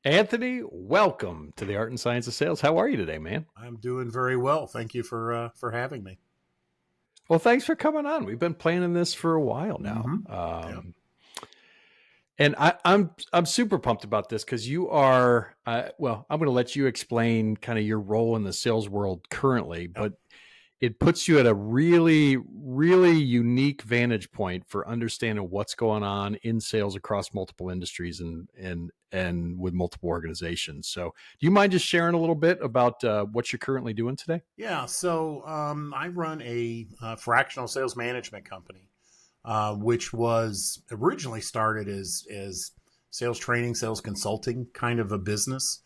Anthony, welcome to the Art and Science of Sales. How are you today, man? I'm doing very well. Thank you for having me. Well, thanks for coming on. We've been planning this for a while now, Hmm. Yeah. and I'm super pumped about this because you are. Well, I'm going to let you explain kind of your role in the sales world currently, Yep. but it puts you at a really unique vantage point for understanding what's going on in sales across multiple industries and with multiple organizations. So, do you mind just sharing a little bit about what you're currently doing today? Yeah. So I run a fractional sales management company, which was originally started as sales training, sales consulting kind of a business.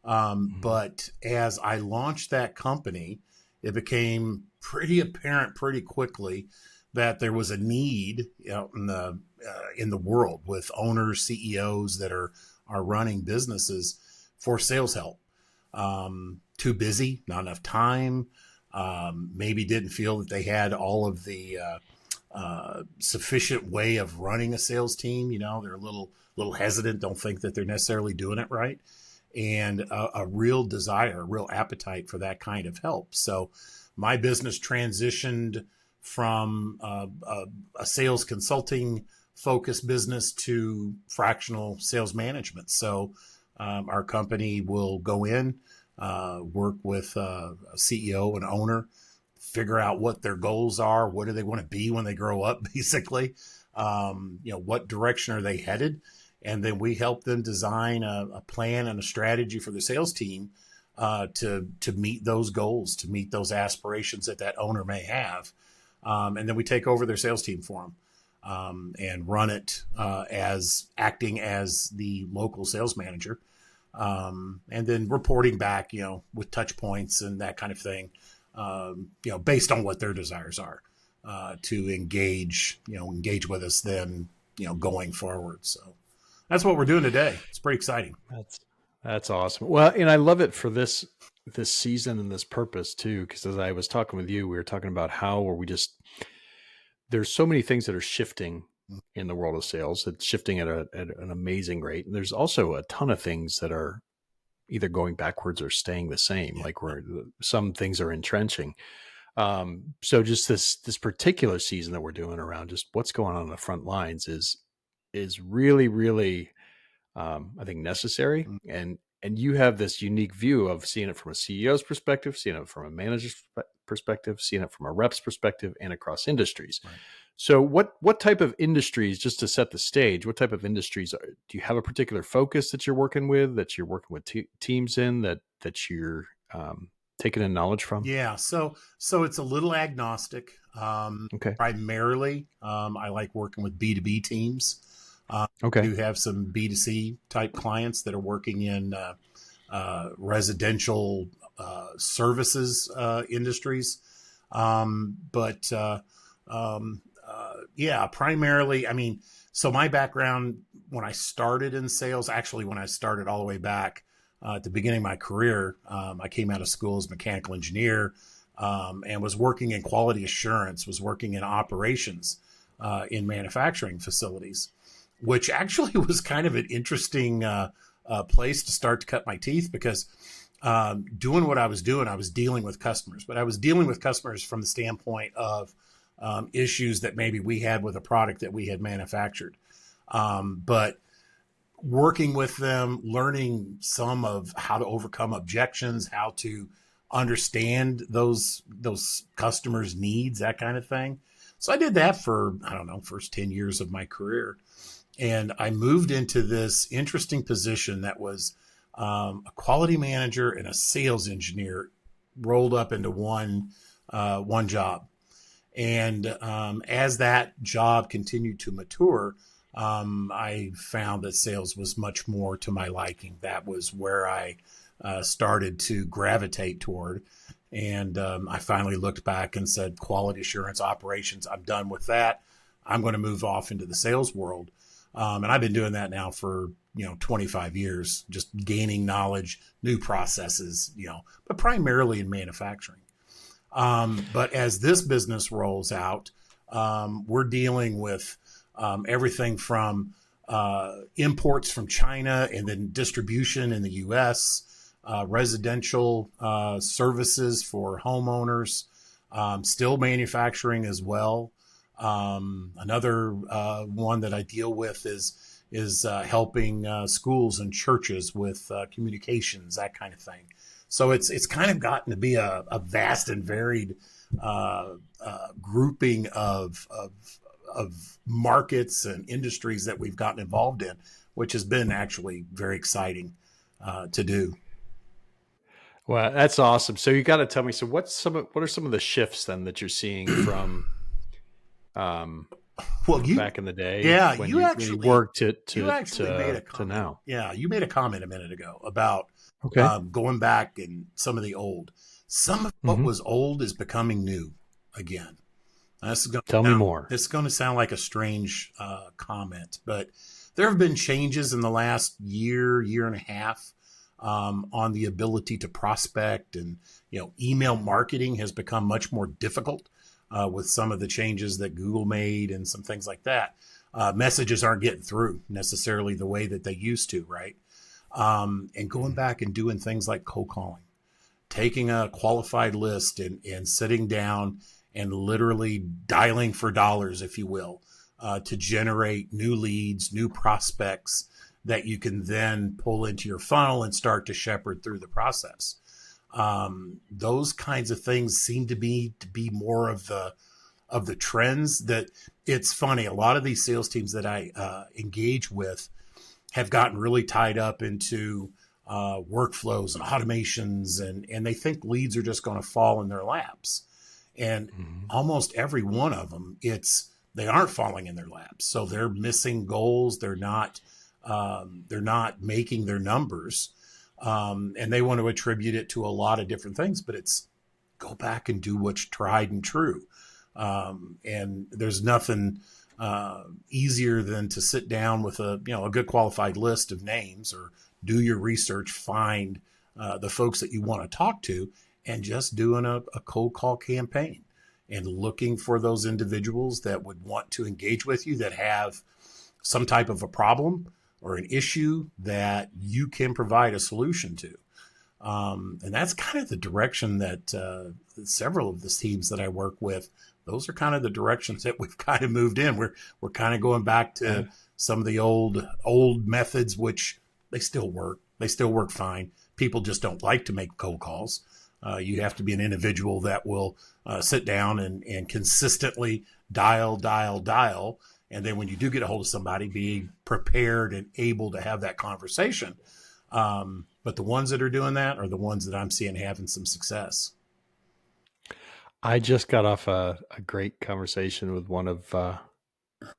Mhm. But as I launched that company, it became pretty apparent pretty quickly that there was a need out in the world with owners, CEOs that are running businesses for sales help. Too busy, not enough time. Maybe didn't feel that they had all of the sufficient way of running a sales team. You know, they're a little hesitant, don't think that they're necessarily doing it right, and a real desire, a real appetite for that kind of help. So my business transitioned from a sales consulting focused business to fractional sales management. So our company will go in, work with a CEO and owner, figure out what their goals are, what do they want to be when they grow up, basically. What direction are they headed? And then we help them design a plan and a strategy for the sales team to meet those goals, to meet those aspirations that owner may have. And then we take over their sales team for them. And run it as acting as the local sales manager, and then reporting back, with touch points and that kind of thing, based on what their desires are, to engage with us then, going forward. So that's what we're doing today. It's pretty exciting. That's that's awesome. Well, and I love it for this season and this purpose too. Because as I was talking with you, we were talking about how are we just there's so many things that are shifting in the world of sales. It's shifting at an amazing rate, and there's also a ton of things that are either going backwards or staying the same. Yeah. Like where some things are entrenching. So just this particular season that we're doing around just what's going on the front lines is really I think necessary. And you have this unique view of seeing it from a CEO's perspective, seeing it from a manager's perspective, seeing it from a rep's perspective, and across industries. Right. So, what type of industries, just to set the stage, what type of industries do you have a particular focus that you're working with, that you're working with teams in, that you're taking in knowledge from? Yeah, so it's a little agnostic. Okay. Primarily, I like working with B2B teams. I Okay. do have some B2C type clients that are working in residential services industries. But yeah, primarily, I mean, so my background when I started in sales, actually, when I started all the way back at the beginning of my career, I came out of school as a mechanical engineer, and was working in quality assurance, was working in operations in manufacturing facilities, which actually was kind of an interesting place to start to cut my teeth because doing what I was doing, I was dealing with customers, but I was dealing with customers from the standpoint of issues that maybe we had with a product that we had manufactured. But working with them, learning some of how to overcome objections, how to understand those customers' needs, that kind of thing. So I did that for, I don't know, first 10 years of my career. And I moved into this interesting position that was a quality manager and a sales engineer rolled up into one job. And as that job continued to mature, I found that sales was much more to my liking. That was where I started to gravitate toward. And I finally looked back and said, quality assurance operations, I'm done with that. I'm going to move off into the sales world. And I've been doing that now for 25 years, just gaining knowledge, new processes, but primarily in manufacturing. But as this business rolls out, we're dealing with everything from imports from China and then distribution in the U.S., residential services for homeowners, still manufacturing as well. Another one that I deal with is helping schools and churches with communications, that kind of thing. So it's kind of gotten to be a vast and varied grouping of markets and industries that we've gotten involved in, which has been actually very exciting to do. Well, that's awesome. So you got to tell me. So what are some of the shifts then that you're seeing from um, Well, back in the day yeah, when you worked you actually made a to comment. now? Yeah, you made a comment a minute ago about Okay. going back and some of the old. Some of what Hmm. was old is becoming new again. Tell me more. This is going to sound like a strange comment, but there have been changes in the last year and a half on the ability to prospect, and email marketing has become much more difficult with some of the changes that Google made and some things like that. Messages aren't getting through necessarily the way that they used to, right? And going back and doing things like cold calling, taking a qualified list and sitting down and literally dialing for dollars, if you will, to generate new leads, new prospects that you can then pull into your funnel and start to shepherd through the process. Those kinds of things seem to be more of the trends. That it's funny. A lot of these sales teams that I engage with have gotten really tied up into workflows and automations, and they think leads are just going to fall in their laps. And Mhm. almost every one of them, they aren't falling in their laps. So they're missing goals. They're not making their numbers, and they want to attribute it to a lot of different things. But it's go back and do what's tried and true. And there's nothing easier than to sit down with a good qualified list of names, or do your research, find the folks that you want to talk to, and just doing a cold call campaign and looking for those individuals that would want to engage with you, that have some type of a problem or an issue that you can provide a solution to. And that's kind of the direction that several of the teams that I work with, those are kind of the directions that we've kind of moved in. We're kind of going back to some of the old methods, which they still work. They still work fine. People just don't like to make cold calls. You have to be an individual that will sit down and consistently dial. And then when you do get a hold of somebody, be prepared and able to have that conversation. But the ones that are doing that are the ones that I'm seeing having some success. I just got off a great conversation with one of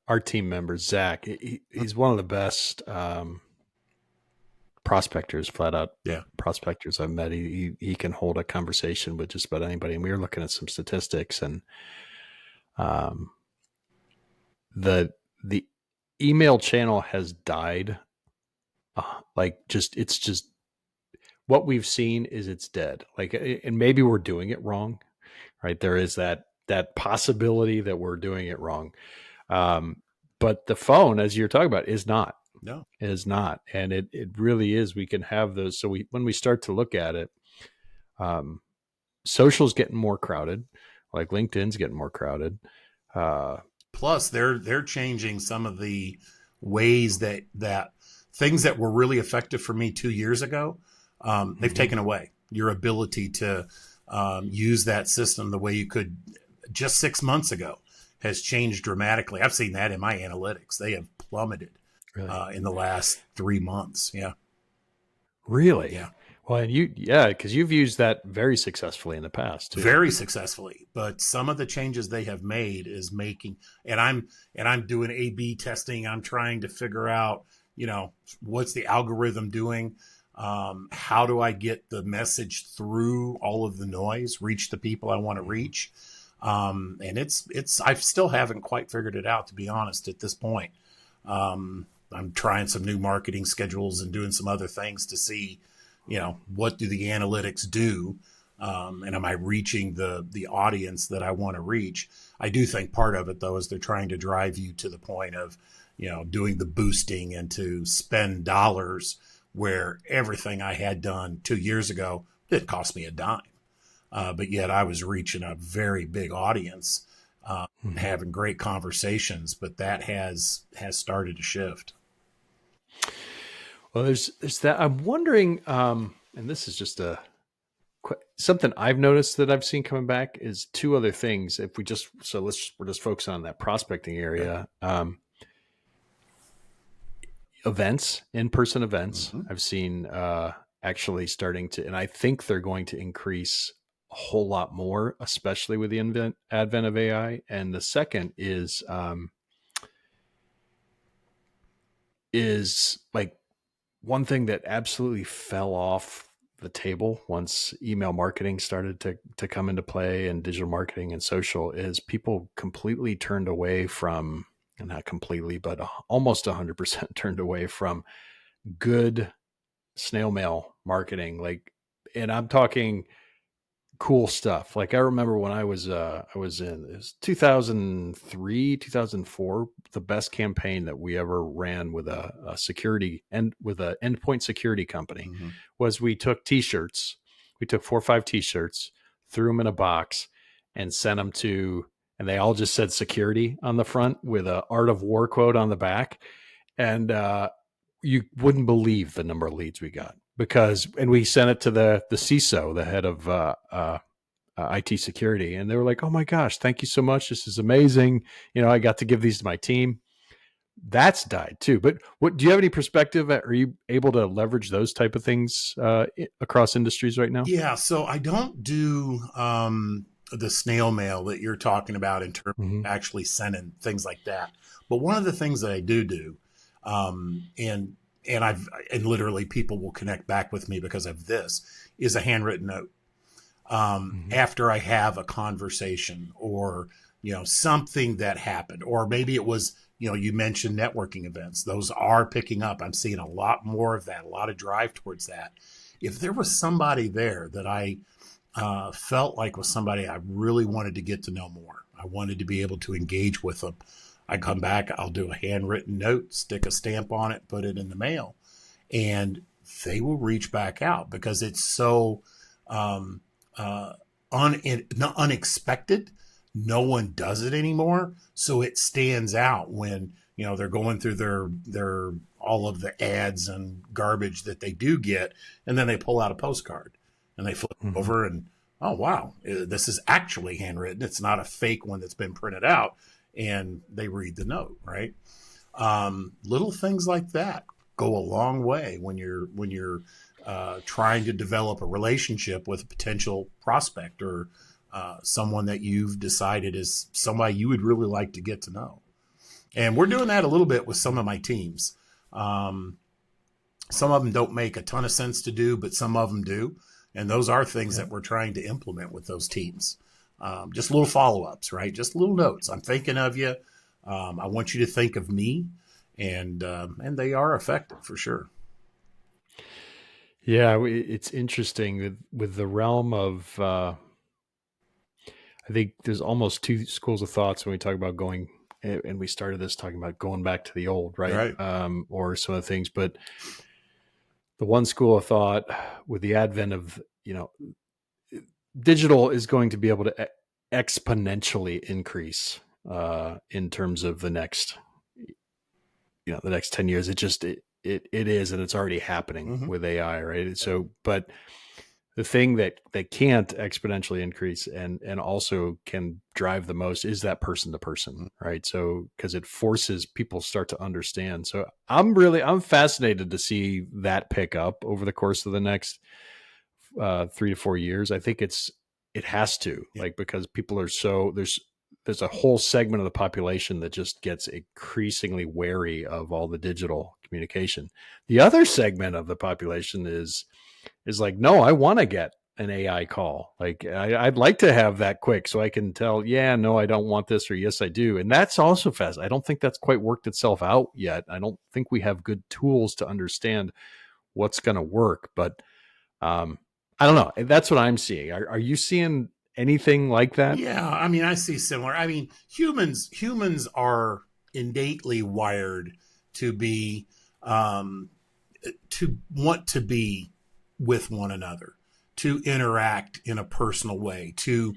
our team members, Zach. He's one of the best prospectors, flat out Yeah. prospectors I've met. He can hold a conversation with just about anybody. And we were looking at some statistics, and um, the email channel has died. It's just what we've seen is it's dead. And maybe we're doing it wrong, right? There is that possibility that we're doing it wrong. But the phone, as you're talking about, is not. No. It is not, and it really is. We can have those. So when we start to look at it, um, social's getting more crowded, like LinkedIn's getting more crowded. Plus, they're changing some of the ways that things that were really effective for me 2 years ago. They've taken away your ability to use that system the way you could just 6 months ago. Has changed dramatically. I've seen that in my analytics. They have plummeted Really? in the last 3 months. Yeah. Really? Yeah. Well, and because you've used that very successfully in the past too. Very successfully. But some of the changes they have made is making, and I'm doing A/B testing. I'm trying to figure out, what's the algorithm doing? How do I get the message through all of the noise, reach the people I want to reach? And I still haven't quite figured it out, to be honest, at this point. I'm trying some new marketing schedules and doing some other things to see, what do the analytics do? And am I reaching the audience that I want to reach? I do think part of it, though, is they're trying to drive you to the point of, doing the boosting and to spend dollars where everything I had done 2 years ago, it cost me a dime. But yet I was reaching a very big audience, Mhm. having great conversations, but that has started to shift. Well, there's that. I'm wondering, and this is just something I've noticed that I've seen coming back is two other things. If we just so let's we're just focusing on that prospecting Okay. area. Events, in-person events, Mm-hmm. I've seen actually starting to, and I think they're going to increase a whole lot more, especially with the advent of AI. And the second is like one thing that absolutely fell off the table once email marketing started to come into play, and digital marketing and social, is people completely turned away from, not completely, but almost 100% turned away from good snail mail marketing. Like, and I'm talking cool stuff. Like I remember when I was in, it was 2003, 2004, the best campaign that we ever ran with a security and with an endpoint security company Mm-hmm. was we took t-shirts. We took 4 or 5 t-shirts, threw them in a box and sent them to, and they all just said security on the front with a art of war quote on the back. And you wouldn't believe the number of leads we got, because, and we sent it to the CISO, the head of IT security, and they were like, "Oh my gosh, thank you so much. This is amazing. I got to give these to my team." That's died too. But what do you have any perspective? Are you able to leverage those type of things across industries right now? Yeah, so I don't do the snail mail that you're talking about in terms Mm-hmm. of actually sending things like that. But one of the things that I do, and literally people will connect back with me because of this, is a handwritten note. Mm-hmm. After I have a conversation or something that happened, or maybe it was you mentioned networking events; those are picking up. I'm seeing a lot more of that, a lot of drive towards that. If there was somebody there that I felt like was somebody I really wanted to get to know more, I wanted to be able to engage with them. I come back, I'll do a handwritten note, stick a stamp on it, put it in the mail, and they will reach back out because it's so um, uh, unexpected. No one does it anymore, so it stands out when they're going through their all of the ads and garbage that they do get, and then they pull out a postcard and they flip it Mm-hmm. over and oh wow, this is actually handwritten. It's not a fake one that's been printed out, and they read the note right. Little things like that go a long way when you're trying to develop a relationship with a potential prospect or someone that you've decided is somebody you would really like to get to know. And we're doing that a little bit with some of my teams. Um, some of them don't make a ton of sense to do, but some of them do. And those are things Yeah. that we're trying to implement with those teams. Just little follow ups, right? Just little notes. I'm thinking of you. I want you to think of me, and they are effective for sure. Yeah, it's interesting with the realm of. I think there's almost two schools of thoughts when we talk about going, and we started this talking about going back to the old, right? Right. Or some of the things, but the one school of thought with the advent of digital is going to be able to exponentially increase in terms of the next 10 years. It is, and it's already happening Mm-hmm. with AI, right? So but the thing that can't exponentially increase and also can drive the most is that person to person, right? So because it forces people start to understand. So I'm fascinated to see that pick up over the course of the next 3 to 4 years. I think it has to, Yeah. like, because people are so there's a whole segment of the population that just gets increasingly wary of all the digital communication. The other segment of the population is like, no, I want to get an AI call. Like I'd like to have that quick so I can tell, yeah, no, I don't want this, or yes, I do. And that's also fast. I don't think that's quite worked itself out yet. I don't think we have good tools to understand what's going to work. But um, I don't know. That's what I'm seeing. Are you seeing anything like that? Yeah, I mean, I see similar. I mean, humans are innately wired to be to want to be with one another, to interact in a personal way, to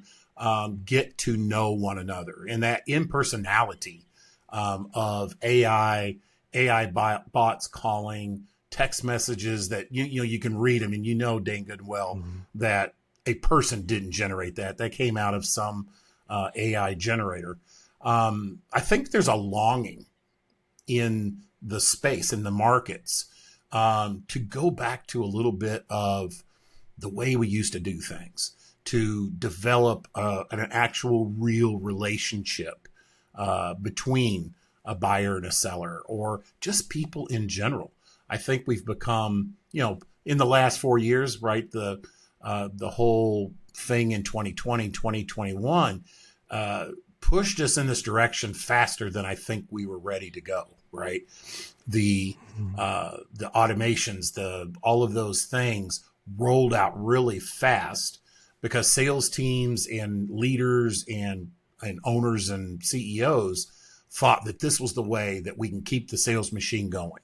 get to know one another. And that impersonality of AI bots calling, text messages that you can read. I mean, dang good and well Mm-hmm. that a person didn't generate that. That came out of some AI generator. I think there's a longing in the space, in the markets, to go back to a little bit of the way we used to do things, to develop an actual real relationship between a buyer and a seller, or just people in general. I think we've become, in the last 4 years, right? The whole thing in 2020, 2021 pushed us in this direction faster than I think we were ready to go. Right, the automations, all of those things rolled out really fast because sales teams and leaders and owners and CEOs thought that this was the way that we can keep the sales machine going.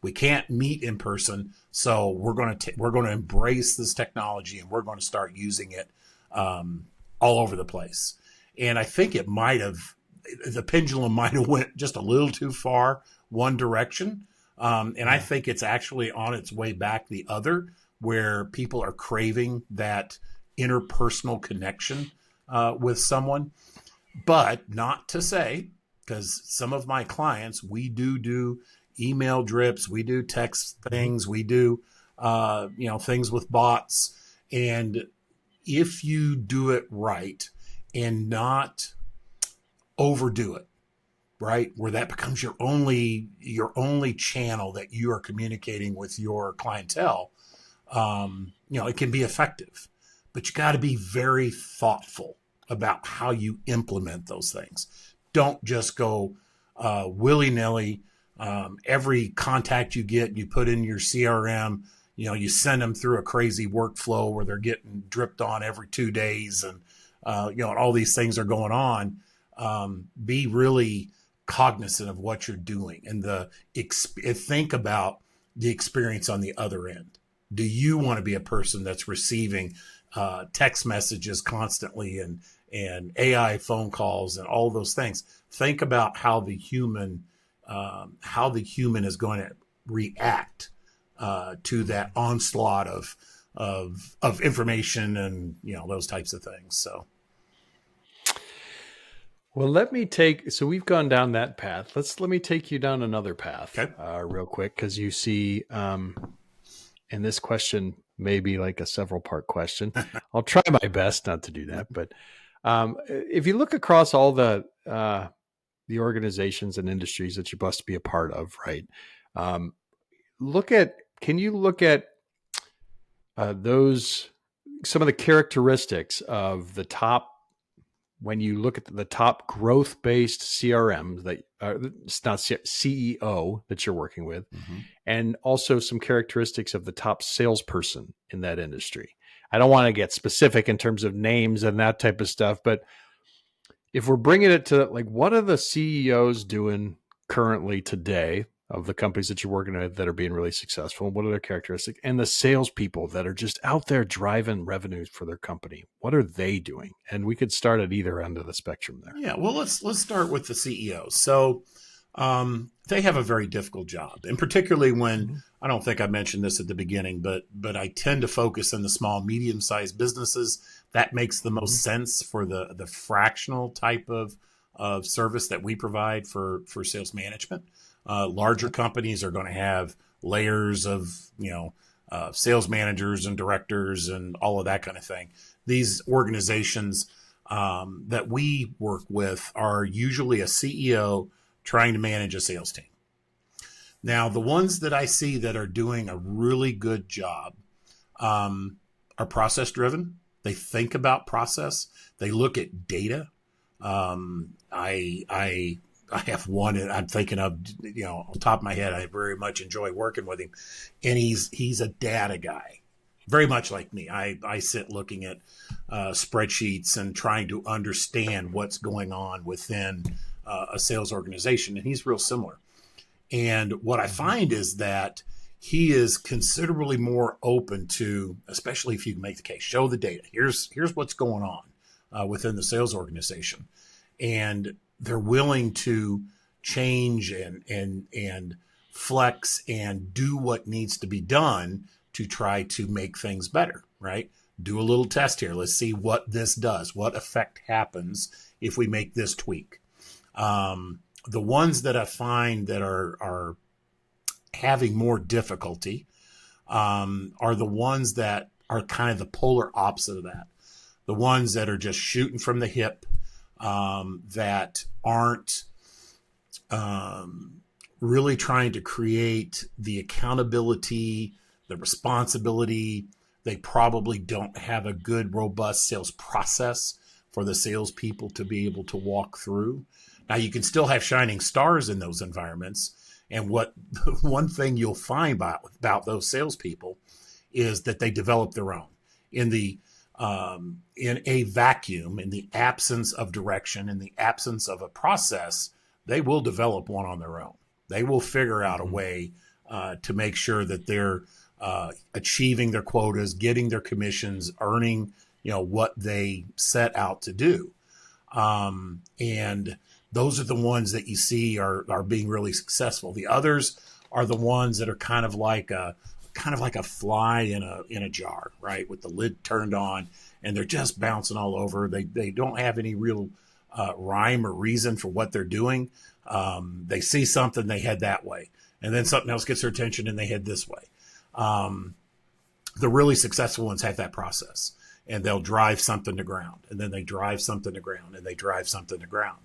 We can't meet in person, so we're going to embrace this technology and we're going to start using it all over the place. And I think the pendulum might have went just a little too far one direction. And I think it's actually on its way back the other, where people are craving that interpersonal connection with someone. But not to say, because some of my clients, we do email drips, we do text things, we do things with bots. And if you do it right and not overdo it, right, where that becomes your only channel that you are communicating with your clientele, it can be effective. But you got to be very thoughtful about how you implement those things. Don't just go willy-nilly. Every contact you get, you put in your CRM, you send them through a crazy workflow where they're getting dripped on every 2 days, and all these things are going on. Be really cognizant of what you're doing and think about the experience on the other end. Do you want to be a person that's receiving text messages constantly and AI phone calls and all those things? Think about how the human is going to react to that onslaught of information and those types of things. So. Well, so we've gone down that path. Let me take you down another path, Okay. Real quick, because you see, and this question may be like a several part question. I'll try my best not to do that, but if you look across all the organizations and industries that you're blessed to be a part of, right? Can you look at some of the characteristics of the top, when you look at the top growth-based CRMs that it's not CEO that you're working with, Mm-hmm. and also some characteristics of the top salesperson in that industry? I don't want to get specific in terms of names and that type of stuff, but if we're bringing it to what are the CEOs doing currently today of the companies that you're working with that are being really successful? What are their characteristics? And the salespeople that are just out there driving revenues for their company, what are they doing? And we could start at either end of the spectrum there. Yeah, well, let's start with the CEOs. So they have a very difficult job, and particularly when, I don't think I mentioned this at the beginning, but I tend to focus on the small, medium-sized businesses. That makes the most sense for the fractional type of service that we provide for sales management. Larger companies are going to have layers of sales managers and directors and all of that kind of thing. These organizations that we work with are usually a CEO trying to manage a sales team. Now, the ones that I see that are doing a really good job are process driven. They think about process. They look at data. I have one that I'm thinking of, on top of my head. I very much enjoy working with him, and he's a data guy, very much like me. I sit looking at spreadsheets and trying to understand what's going on within a sales organization, and he's real similar. And what I Mhm. find is that he is considerably more open to, especially if you can make the case, show the data. Here's what's going on within the sales organization, and they're willing to change and flex and do what needs to be done to try to make things better. Right? Do a little test here. Let's see what this does. What effect happens if we make this tweak? The ones that I find that are having more difficulty are the ones that are kind of the polar opposite of that. The ones that are just shooting from the hip, that aren't really trying to create the accountability, the responsibility. They probably don't have a good, robust sales process for the salespeople to be able to walk through. Now, you can still have shining stars in those environments. And what one thing you'll find about those salespeople is that they develop their own in the in a vacuum, in the absence of direction, in the absence of a process. They will develop one on their own. They will figure out a Mhm. way to make sure that they're achieving their quotas, getting their commissions, earning what they set out to do. And those are the ones that you see are being really successful. The others are the ones that are kind of like a fly in a jar, right, with the lid turned on, and they're just bouncing all over. They don't have any real rhyme or reason for what they're doing. They see something, they head that way, and then something else gets their attention, and they head this way. Um, the really successful ones have that process, and they'll drive something to ground, and then they drive something to ground, and they drive something to ground.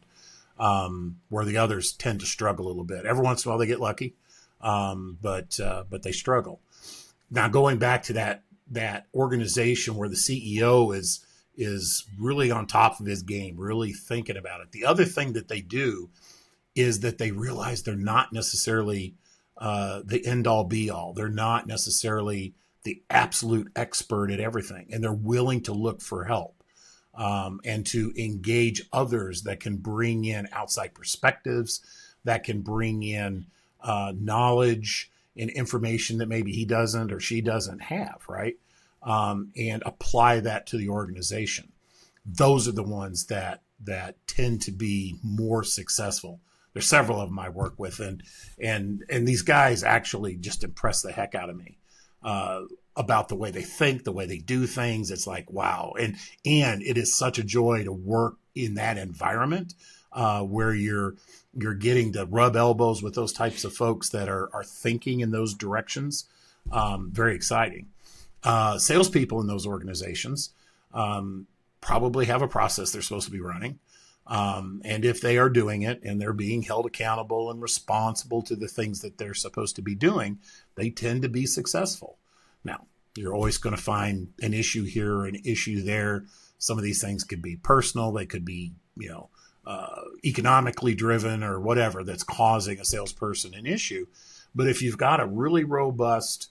Where the others tend to struggle a little bit. Every once in a while they get lucky, but they struggle. Now, going back to that organization where the CEO is really on top of his game, really thinking about it. The other thing that they do is that they realize they're not necessarily the end all be all. They're not necessarily the absolute expert at everything, and they're willing to look for help and to engage others that can bring in outside perspectives, that can bring in knowledge and information that maybe he doesn't or she doesn't have, right? And apply that to the organization. Those are the ones that tend to be more successful. There's several of them I work with, and these guys actually just impress the heck out of me about the way they think, the way they do things. It's like wow, and it is such a joy to work in that environment where you're getting to rub elbows with those types of folks that are thinking in those directions. Very exciting. Salespeople in those organizations probably have a process they're supposed to be running. And if they are doing it and they're being held accountable and responsible to the things that they're supposed to be doing, they tend to be successful. Now, you're always going to find an issue here, an issue there. Some of these things could be personal. They could be, economically driven or whatever that's causing a salesperson an issue. But if you've got a really robust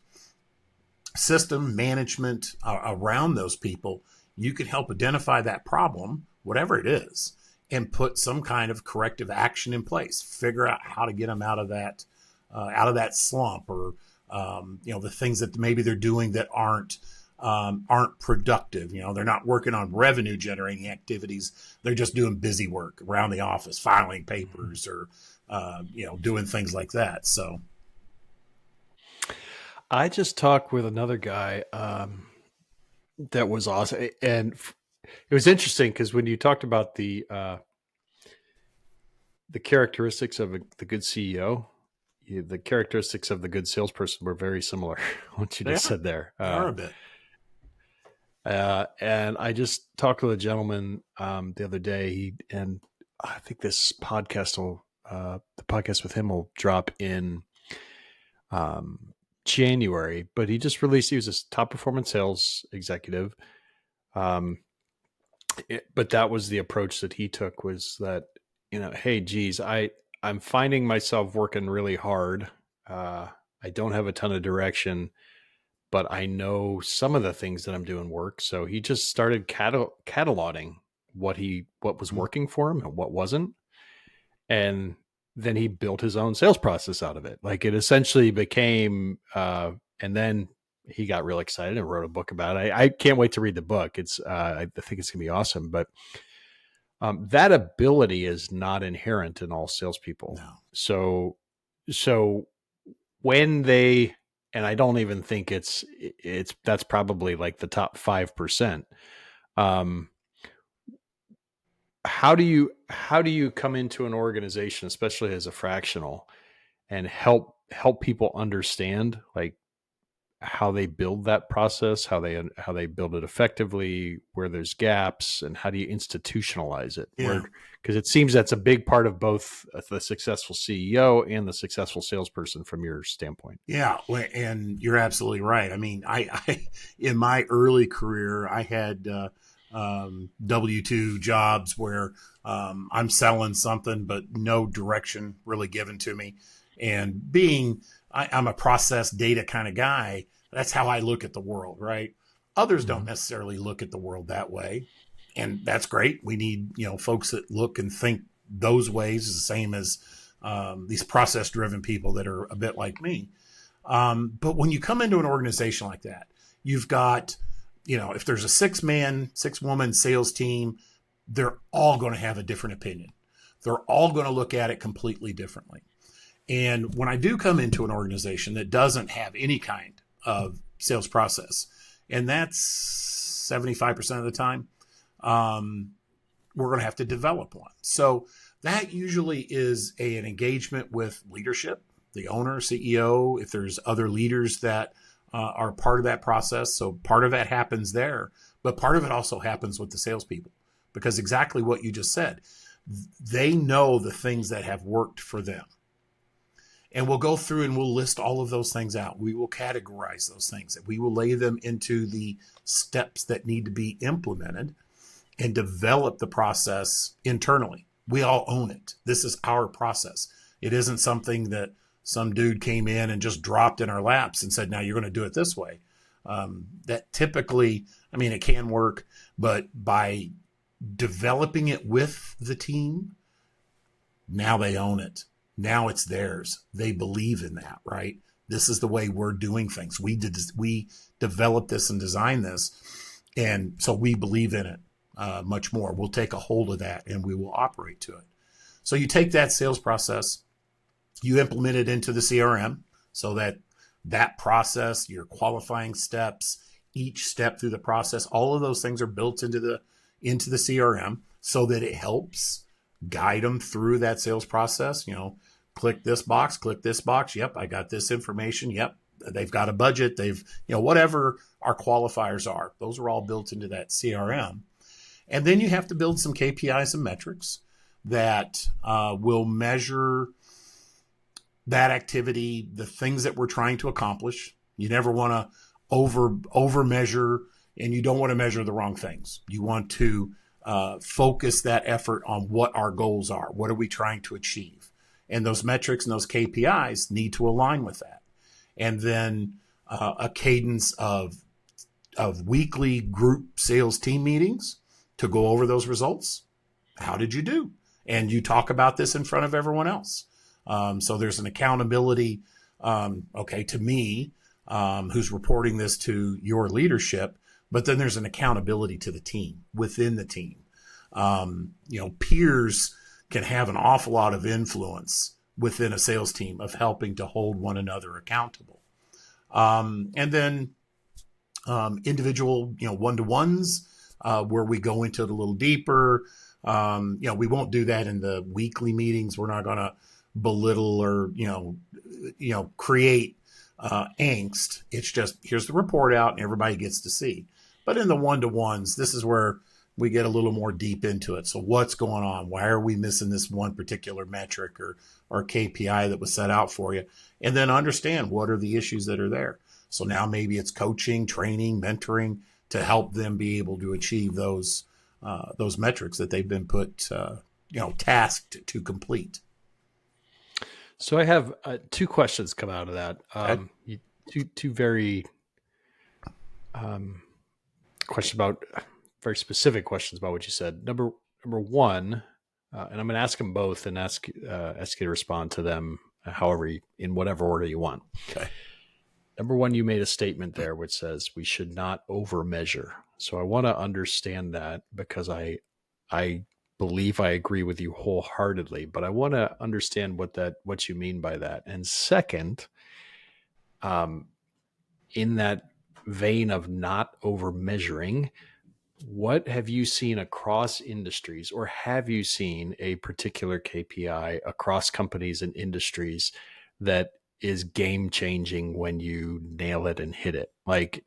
system management around those people, you can help identify that problem, whatever it is, and put some kind of corrective action in place. Figure out how to get them out of that slump, or the things that maybe they're doing that aren't productive. They're not working on revenue generating activities. They're just doing busy work around the office, filing papers, or doing things like that. So I just talked with another guy that was awesome, and it was interesting because when you talked about the characteristics of the good CEO, the characteristics of the good salesperson were very similar. What you they just are said there, they are a bit. and I just talked to a gentleman the other day. And I think this podcast the podcast with him will drop in January, but he just released. He was a top performance sales executive. Um, but that was the approach that he took, was that, hey, geez, I'm finding myself working really hard. I don't have a ton of direction, but I know some of the things that I'm doing work. So he just started cataloging what was Mhm. working for him and what wasn't. and then he built his own sales process out of it. Like it essentially became, and then he got real excited and wrote a book about it. I can't wait to read the book. I think it's gonna be awesome. But that ability is not inherent in all salespeople. No. So when they, and I don't even think it's that's probably like the top 5%. Um, how do you come into an organization, especially as a fractional, and help people understand like how they build that process, how they build it effectively, where there's gaps, and how do you institutionalize it? Yeah. Where, because it seems that's a big part of both the successful CEO and the successful salesperson from your standpoint. Yeah, and you're absolutely right. I mean, I in my early career, I had W-2 jobs where I'm selling something, but no direction really given to me. And I'm a process data kind of guy. That's how I look at the world, right? Others don't Mhm. necessarily look at the world that way, and that's great. We need folks that look and think those ways, the same as these process driven people that are a bit like me. But when you come into an organization like that, you've got, if there's a 6-man, 6-woman sales team, they're all going to have a different opinion. They're all going to look at it completely differently. And when I do come into an organization that doesn't have any kind of sales process, and that's 75% of the time, we're going to have to develop one. So that usually is an engagement with leadership, the owner, CEO, if there's other leaders that are part of that process. So part of that happens there, but part of it also happens with the salespeople, because exactly what you just said, they know the things that have worked for them. And we'll go through and we'll list all of those things out. We will categorize those things, and we will lay them into the steps that need to be implemented and develop the process internally. We all own it. This is our process. It isn't something that some dude came in and just dropped in our laps and said, now you're going to do it this way. That typically, I mean, it can work, but by developing it with the team, now they own it. Now it's theirs. They believe in that, right? This is the way we're doing things. We developed this and designed this, and so we believe in it much more. We'll take a hold of that and we will operate to it. So you take that sales process, you implement it into the CRM, so that process, your qualifying steps, each step through the process, all of those things are built into the CRM so that it helps guide them through that sales process. Click this box, click this box. Yep, I got this information. Yep, they've got a budget. They've, whatever our qualifiers are, those are all built into that CRM. And then you have to build some KPIs and metrics that will measure that activity, the things that we're trying to accomplish. You never want to over measure, and you don't want to measure the wrong things. You want to focus that effort on what our goals are. What are we trying to achieve? And those metrics and those KPIs need to align with that. And then a cadence of weekly group sales team meetings to go over those results. How did you do? And you talk about this in front of everyone else. So there's an accountability, to me, who's reporting this to your leadership, but then there's an accountability to the team, within the team. Peers can have an awful lot of influence within a sales team of helping to hold one another accountable. And then individual, one-to-ones, where we go into it a little deeper. We won't do that in the weekly meetings. We're not going to belittle or, create angst. It's just, here's the report out and everybody gets to see. But in the one-to-ones, this is where we get a little more deep into it. So what's going on? Why are we missing this one particular metric or KPI that was set out for you? And then understand what are the issues that are there. So now maybe it's coaching, training, mentoring to help them be able to achieve those metrics that they've been put, tasked to complete. So I have two questions come out of that. Okay. Two very questions about very specific questions about what you said. Number one, and I'm going to ask them both and ask you to respond to them in whatever order you want. Okay. Number one, you made a statement there which says we should not over measure. So I want to understand that because I believe I agree with you wholeheartedly, but I want to understand what you mean by that. And second, um, in that vein of not over measuring, what have you seen across industries, or have you seen a particular KPI across companies and industries that is game changing when you nail it and hit it? Like,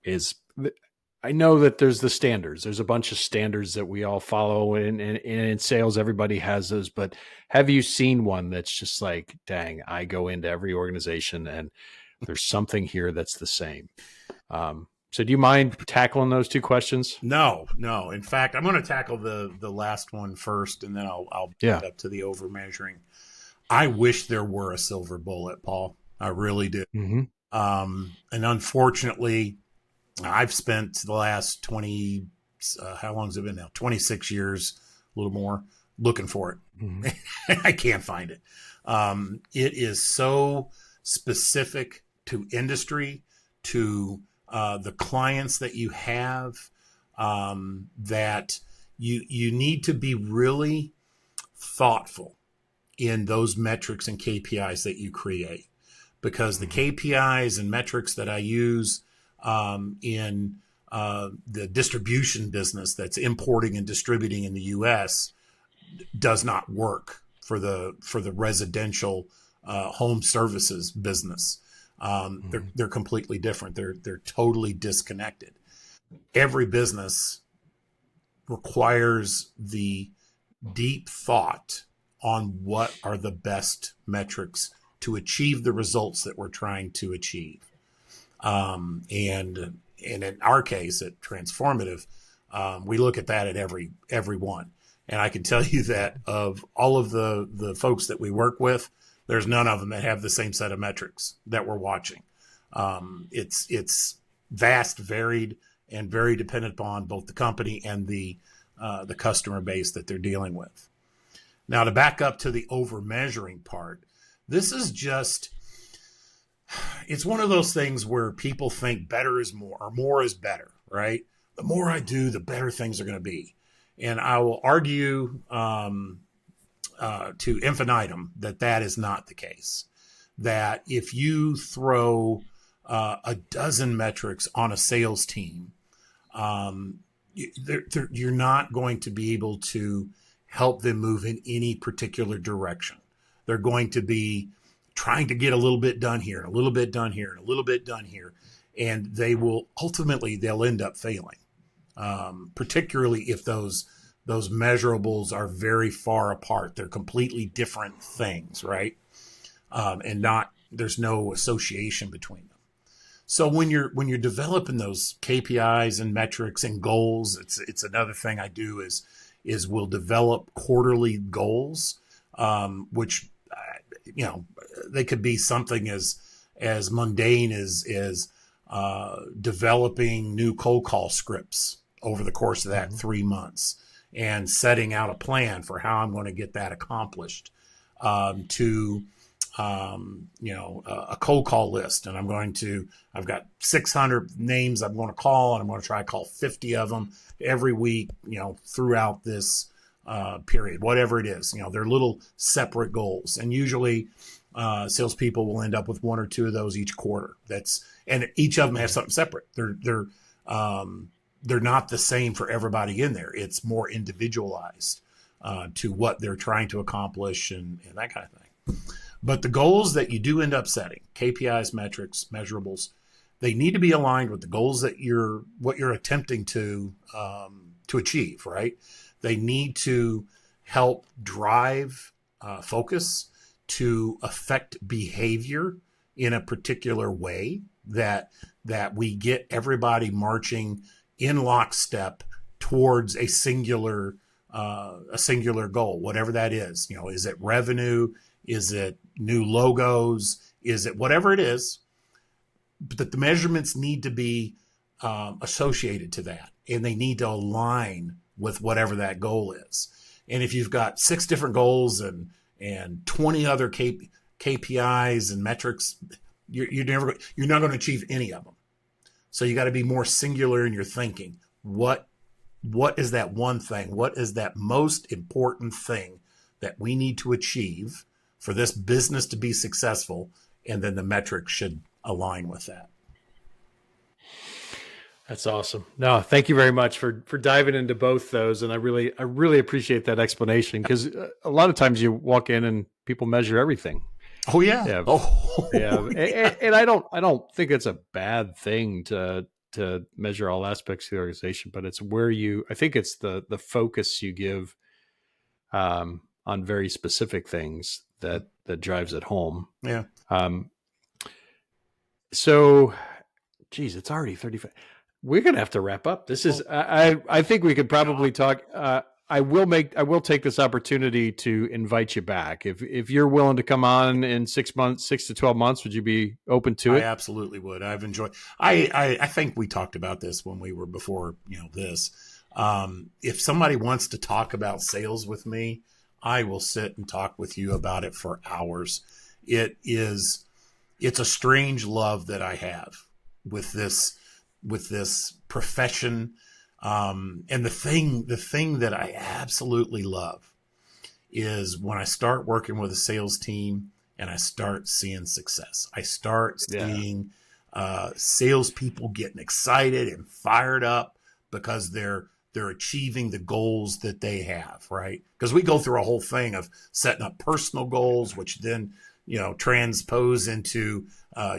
is I know that there's the standards. There's a bunch of standards that we all follow, and in sales, everybody has those. But have you seen one that's just like, dang, I go into every organization and there's something here that's the same? So do you mind tackling those two questions? No, no. In fact, I'm going to tackle the last one first, and then I'll Yeah. back up to the over measuring. I wish there were a silver bullet, Paul. I really do. Mm-hmm. And unfortunately, I've spent the last 20, how long has it been now? 26 years, a little more, looking for Mm-hmm. it. I can't find it. It is so specific to industry, to the clients that you have, that you need to be really thoughtful in those metrics and KPIs that you create, because the KPIs and metrics that I use in the distribution business that's importing and distributing in the U.S. does not work for the residential home services business. They're completely different. They're totally disconnected. Every business requires the deep thought on what are the best metrics to achieve the results that we're trying to achieve. And in our case at Transformative, we look at that at every one. And I can tell you that of all of the folks that we work with, there's none of them that have the same set of metrics that we're watching. It's vast, varied, and very dependent upon both the company and the customer base that they're dealing with. Now, to back up to the over measuring part, this is just, it's one of those things where people think better is more or more is better, right? The more I do, the better things are going to be. And I will argue to infinitum that is not the case. That if you throw a dozen metrics on a sales team, you're not going to be able to help them move in any particular direction. They're going to be trying to get a little bit done here, and a little bit done here, and a little bit done here. And they'll end up failing, particularly if those measurables are very far apart. They're completely different things, right? And there's no association between them. So when you're developing those KPIs and metrics and goals, it's another thing I do is we'll develop quarterly goals, which they could be something as mundane as developing new cold call scripts over the course of that 3 months and setting out a plan for how I'm going to get that accomplished, to a cold call list. And I've got 600 names I'm going to call, and I'm going to try to call 50 of them every week, throughout this period, whatever it is. They're little separate goals. And usually salespeople will end up with one or two of those each quarter. And each of them have something separate. They're not the same for everybody in there. It's more individualized to what they're trying to accomplish and that kind of thing. But the goals that you do end up setting, KPIs, metrics, measurables, they need to be aligned with the goals that what you're attempting to achieve, right? They need to help drive focus, to affect behavior in a particular way that we get everybody marching in lockstep towards a singular goal, whatever that is. Is it revenue? Is it new logos? Is it whatever it is? But the measurements need to be associated to that, and they need to align with whatever that goal is. And if you've got 6 different goals and 20 other KPIs and metrics, you're not going to achieve any of them. So you got to be more singular in your thinking. What is that one thing? What is that most important thing that we need to achieve for this business to be successful? And then the metrics should align with that. That's awesome. No, thank you very much for diving into both those. And I really appreciate that explanation, because a lot of times you walk in and people measure everything. Oh yeah. Yeah. Oh yeah. yeah. And I don't think it's a bad thing to measure all aspects of the organization, but it's where I think it's the focus you give on very specific things that drives it home. Yeah. So, geez, it's already 35. We're going to have to wrap up. This is, I think we could probably talk. I will take this opportunity to invite you back. If you're willing to come on in 6 months, 6 to 12 months, would you be open to it? I absolutely would. I've enjoyed, I think we talked about this when we were before, this. If somebody wants to talk about sales with me, I will sit and talk with you about it for hours. It's a strange love that I have with this profession. And the thing that I absolutely love is when I start working with a sales team and I start seeing success. I start seeing salespeople getting excited and fired up because they're achieving the goals that they have, right? Because we go through a whole thing of setting up personal goals, which then, transpose into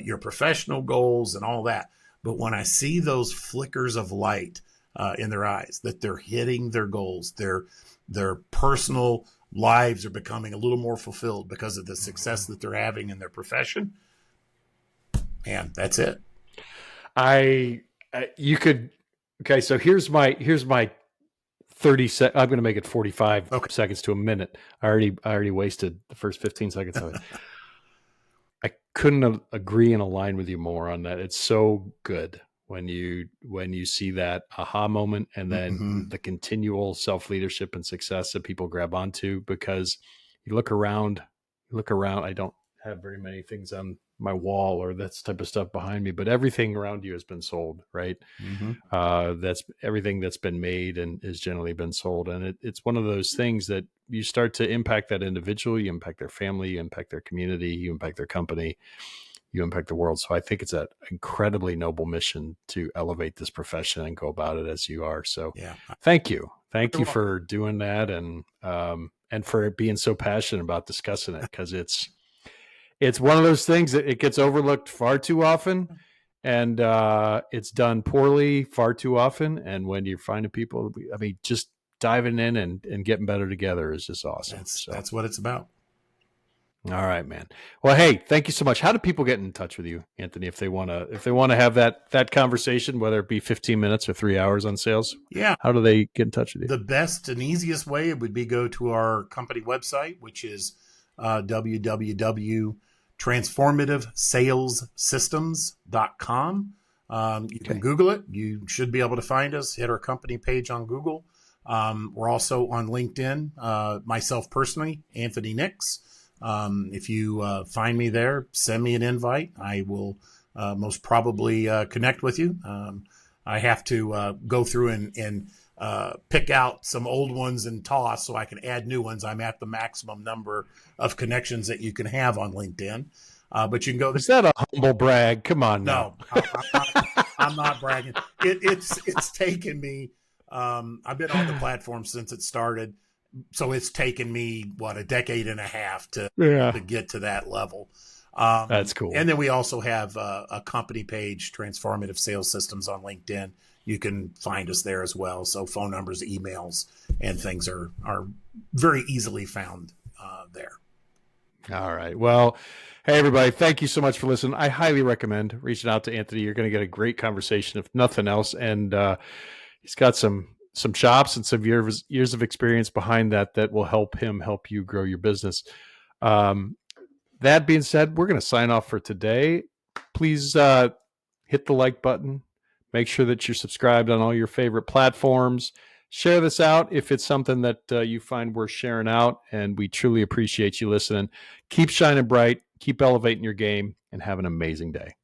your professional goals and all that. But when I see those flickers of light in their eyes, that they're hitting their goals, their personal lives are becoming a little more fulfilled because of the success that they're having in their profession, man, that's it. Okay, so here's my 30 seconds. I'm going to make it 45 seconds to a minute. I already wasted the first 15 seconds of it. I couldn't agree and align with you more on that. It's so good when you see that aha moment, and then the continual self-leadership and success that people grab onto, because you look around. I don't have very many things on my wall or that type of stuff behind me, but everything around you has been sold, right? That's everything that's been made and has generally been sold. And it's one of those things that you start to impact that individual, you impact their family, you impact their community, you impact their company, you impact the world. So I think it's an incredibly noble mission to elevate this profession and go about it as you are. So thank you for doing that, and for being so passionate about discussing it, because it's one of those things that it gets overlooked far too often, and it's done poorly far too often. And when you're finding people, just diving in and getting better together is just awesome. That's what it's about. All right, man. Well, hey, thank you so much. How do people get in touch with you, Anthony, if they want to have that conversation, whether it be 15 minutes or 3 hours on sales? Yeah. How do they get in touch with you? The best and easiest way would be go to our company website, which is www.transformativesalessystems.com. You can Google it. You should be able to find us. Hit our company page on Google. We're also on LinkedIn. Myself personally, Anthony Nix. If you find me there, send me an invite. I will most probably connect with you. I have to go through and pick out some old ones and toss so I can add new ones. I'm at the maximum number of connections that you can have on LinkedIn. But you can go. Is that a humble brag? Come on. No, I'm not bragging. It's taken me. I've been on the platform since it started. So it's taken me, a decade and a half to get to that level. That's cool. And then we also have a company page, Transformative Sales Systems, on LinkedIn. You can find us there as well. So phone numbers, emails, and things are very easily found there. All right. Well, hey, everybody, thank you so much for listening. I highly recommend reaching out to Anthony. You're going to get a great conversation, if nothing else. And he's got some chops and some years of experience behind that will help you grow your business. That being said, we're going to sign off for today. Please hit the like button. Make sure that you're subscribed on all your favorite platforms. Share this out if it's something that you find worth sharing out. And we truly appreciate you listening. Keep shining bright, keep elevating your game, and have an amazing day.